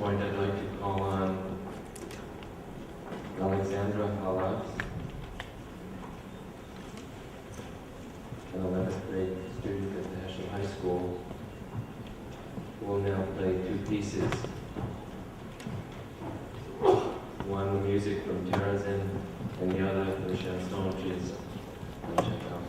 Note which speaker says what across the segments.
Speaker 1: point, I'd like to call on Alexandra Halas, an 11th grade student at the HaShoah High School, who will now play two pieces. One with music from Terrazin, and the other the chanson, which is by Chekhov.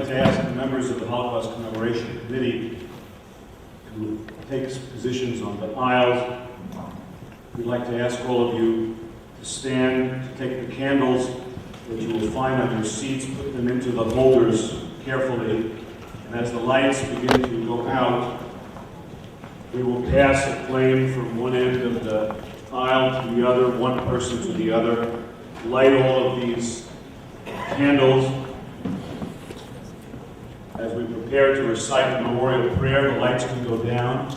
Speaker 2: like to ask the members of the Holocaust Commemoration Committee to take positions on the aisles. We'd like to ask all of you to stand, to take the candles that you will find on your seats, put them into the holders carefully, and as the lights begin to go out, we will pass a flame from one end of the aisle to the other, one person to the other, light all of these candles. As we prepare to recite the memorial prayer, the lights can go down.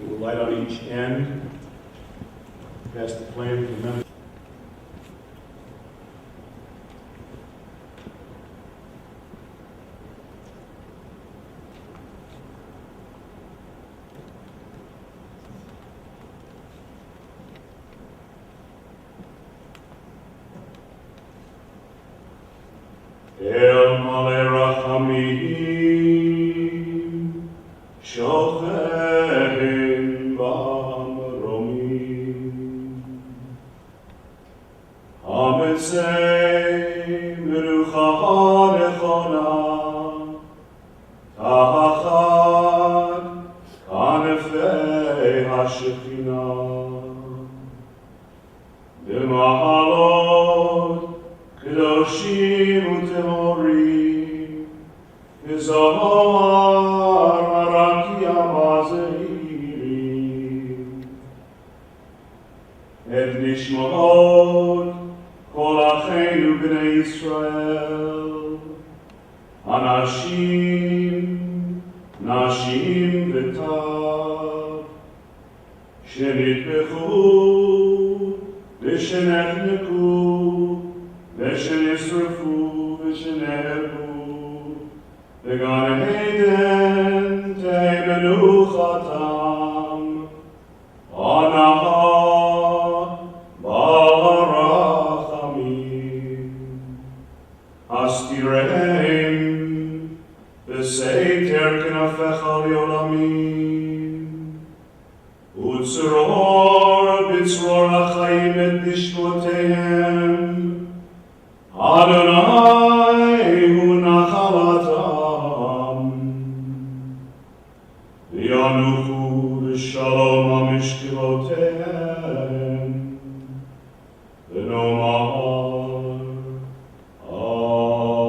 Speaker 2: We will light on each end, pass the flame to the members. El male rachamim, shochen b'mromim, hametzei merucha nechona, tahachad kanefei hashechina, b'mahalot kedoshim utemorim, v'zohar marakia mazeirim, et nishmot kol acheinu b'nei Yisrael, anashim, nashim v'tav, shenitbechu, v'shenechneku, v'shenisrafu, v'shenehebu, v'gan eden tei menuchatam, anaha b'harachamim, astirehem, v'seiter kenafecha li'olamim, utzror b'tzror ha'chaim et nishmotehem, Adonai hu nachalatam, v'yanuchu v'shalom ha'mishkilotehem, v'nomar Amen.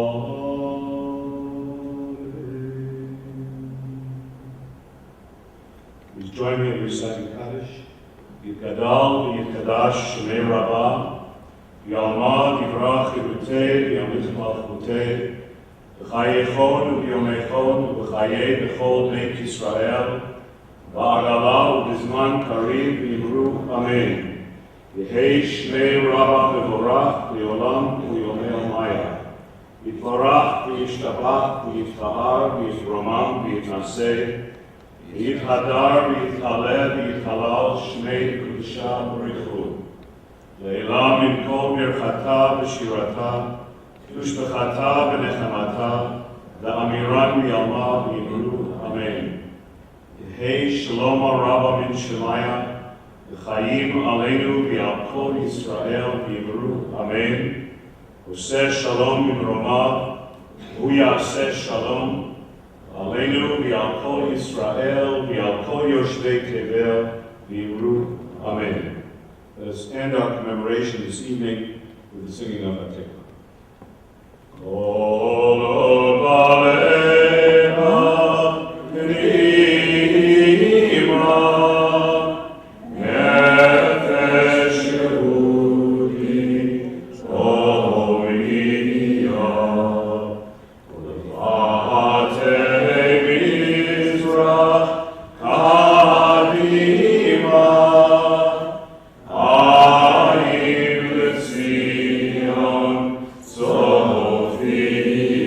Speaker 2: Please join me in reciting Kaddish. Yitgadal v'yitgadash shemei Rabbah, Yalmad yivrach yirutei v'yamid malchutei, v'chayechon v'yomechon v'chayei b'chol beit Yisrael, v'agala u'bizman kariv v'yimru Amen. Yehei shmei Rabbah v'vorach v'yolam v'yomei Omaya. Yitvarach v'yishtabach v'yiftahar v'yifromam v'yitnaseh, v'yithadar v'yithaleh v'yithalal shmei kudusha v'richud. Leila min kol mirchata v'shirata, v'ushbechata v'nechamata, v'amiran v'yalma v'yimru Amen. Yehei shalom rabba min shemaya, v'chayim aleinu v'al kol Yisrael v'yimru Amen. Oseh shalom min romav, hu yaseh shalom, aleinu v'al kol Yisrael v'al kol yoshvei tevel v'yimru Amen. Let us end our commemoration this evening with the singing of Hatikva. Kol obaleha knima, nefesh Yehudi omiyah, ulevatei mizrach kadima, Aim Zion, Sophia.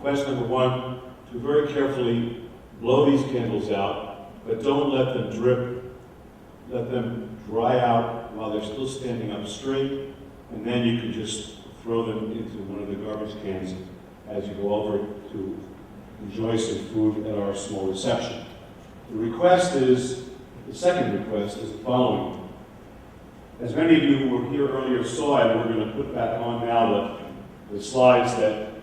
Speaker 2: request number one, to very carefully blow these candles out, but don't let them drip. Let them dry out while they're still standing up straight, and then you can just throw them into one of the garbage cans as you go over to enjoy some food at our small reception. The second request is the following. As many of you who were here earlier saw, and we're going to put back on now the slides that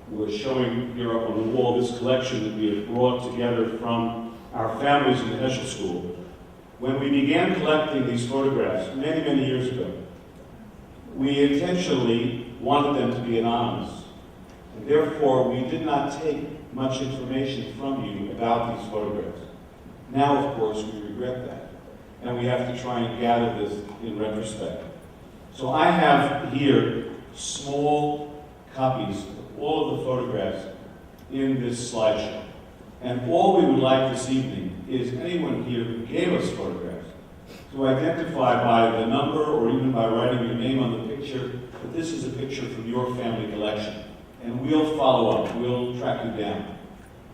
Speaker 2: we're showing here up on the wall, this collection that we have brought together from our families in the HaShoah School. When we began collecting these photographs many, many years ago, we intentionally wanted them to be anonymous. And therefore, we did not take much information from you about these photographs. Now, of course, we regret that. And we have to try and gather this in retrospect. So I have here small copies of all of the photographs in this slideshow. And all we would like this evening is anyone here who gave us photographs to identify by the number or even by writing your name on the picture that this is a picture from your family collection. And we'll follow up, we'll track you down.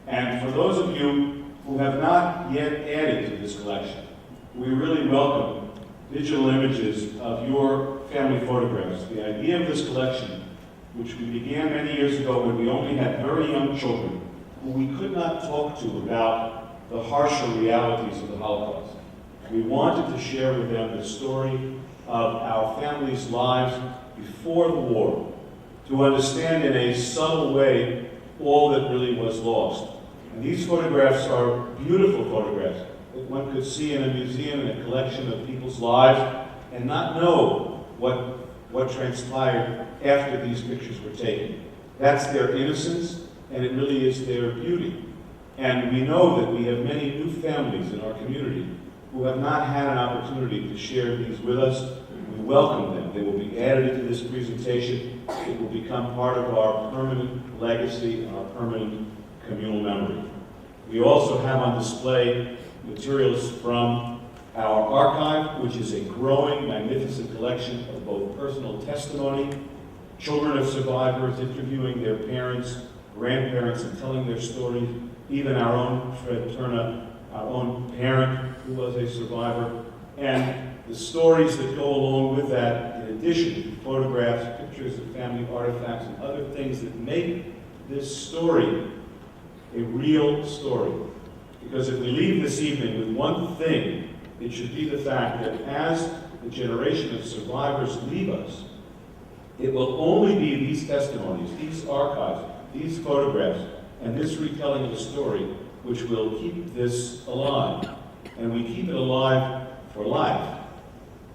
Speaker 2: And for those of you who have not yet added to this collection, we really welcome digital images of your family photographs. The idea of this collection, which we began many years ago when we only had very young children who we could not talk to about the harsher realities of the Holocaust. We wanted to share with them the story of our families' lives before the war, to understand in a subtle way all that really was lost. And these photographs are beautiful photographs that one could see in a museum in a collection of people's lives and not know what transpired after these pictures were taken. That's their innocence, and it really is their beauty. And we know that we have many new families in our community who have not had an opportunity to share these with us. We welcome them. They will be added into this presentation. It will become part of our permanent legacy and our permanent communal memory. We also have on display materials from our archive, which is a growing, magnificent collection of both personal testimony, children of survivors interviewing their parents, grandparents, and telling their stories, even our own Fred Turner, our own parent who was a survivor, and the stories that go along with that, in addition to photographs, pictures of family artifacts, and other things that make this story a real story. Because if we leave this evening with one thing, it should be the fact that as the generation of survivors leave us, it will only be these testimonies, these archives, these photographs, and this retelling of the story which will keep this alive. And we keep it alive for life.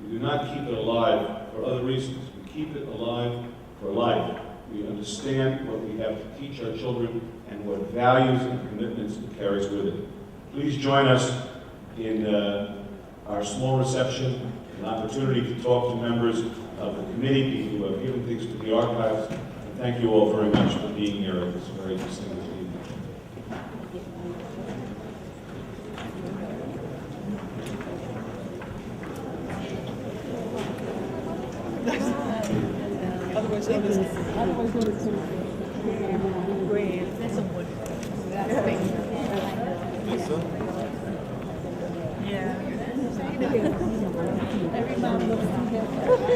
Speaker 2: We do not keep it alive for other reasons. We keep it alive for life. We understand what we have to teach our children and what values and commitments it carries with it. Please join us in our small reception, an opportunity to talk to members of the committee, people who have given things to the archives. And thank you all very much for being here at this very distinguished evening.
Speaker 3: Yeah. Every mom looks